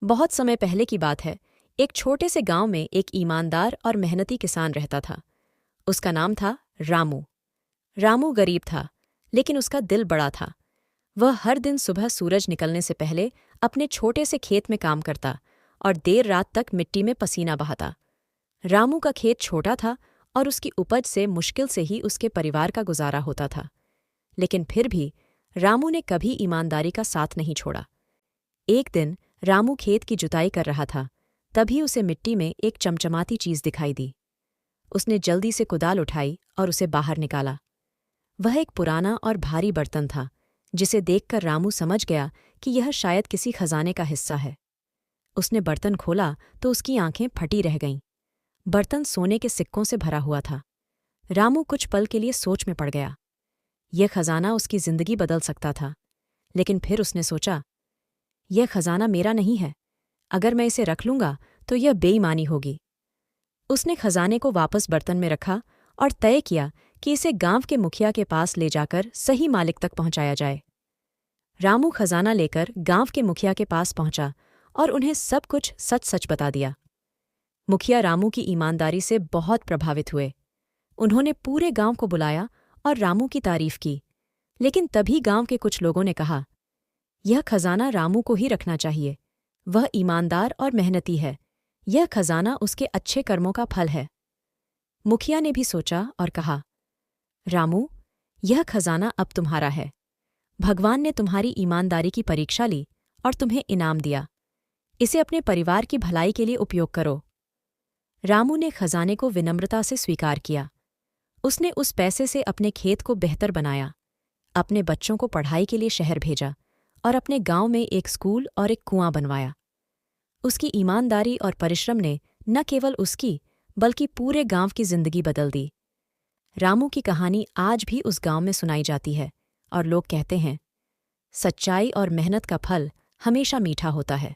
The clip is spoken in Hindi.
बहुत समय पहले की बात है। एक छोटे से गांव में एक ईमानदार और मेहनती किसान रहता था। उसका नाम था रामू। रामू गरीब था, लेकिन उसका दिल बड़ा था। वह हर दिन सुबह सूरज निकलने से पहले अपने छोटे से खेत में काम करता और देर रात तक मिट्टी में पसीना बहाता। रामू का खेत छोटा था और उसकी उपज से मुश्किल से ही उसके परिवार का गुजारा होता था। लेकिन फिर भी रामू ने कभी ईमानदारी का साथ नहीं छोड़ा। एक दिन रामू खेत की जुताई कर रहा था, तभी उसे मिट्टी में एक चमचमाती चीज दिखाई दी। उसने जल्दी से कुदाल उठाई और उसे बाहर निकाला। वह एक पुराना और भारी बर्तन था, जिसे देखकर रामू समझ गया कि यह शायद किसी खजाने का हिस्सा है। उसने बर्तन खोला तो उसकी आंखें फटी रह गईं। बर्तन सोने के सिक्कों से भरा हुआ था। रामू कुछ पल के लिए सोच में पड़ गया। यह खजाना उसकी जिंदगी बदल सकता था। लेकिन फिर उसने सोचा, यह खजाना मेरा नहीं है। अगर मैं इसे रख लूंगा तो यह बेईमानी होगी। उसने खजाने को वापस बर्तन में रखा और तय किया कि इसे गांव के मुखिया के पास ले जाकर सही मालिक तक पहुंचाया जाए। रामू खजाना लेकर गांव के मुखिया के पास पहुंचा और उन्हें सब कुछ सच सच बता दिया। मुखिया रामू की ईमानदारी से बहुत प्रभावित हुए। उन्होंने पूरे गांव को बुलाया और रामू की तारीफ की। लेकिन तभी गांव के कुछ लोगों ने कहा, यह खजाना रामू को ही रखना चाहिए। वह ईमानदार और मेहनती है। यह खजाना उसके अच्छे कर्मों का फल है। मुखिया ने भी सोचा और कहा, रामू, यह खजाना अब तुम्हारा है। भगवान ने तुम्हारी ईमानदारी की परीक्षा ली और तुम्हें इनाम दिया। इसे अपने परिवार की भलाई के लिए उपयोग करो। रामू ने खजाने को विनम्रता से स्वीकार किया। उसने उस पैसे से अपने खेत को बेहतर बनाया, अपने बच्चों को पढ़ाई के लिए शहर भेजा और अपने गांव में एक स्कूल और एक कुआं बनवाया। उसकी ईमानदारी और परिश्रम ने न केवल उसकी बल्कि पूरे गांव की जिंदगी बदल दी। रामू की कहानी आज भी उस गांव में सुनाई जाती है और लोग कहते हैं, सच्चाई और मेहनत का फल हमेशा मीठा होता है।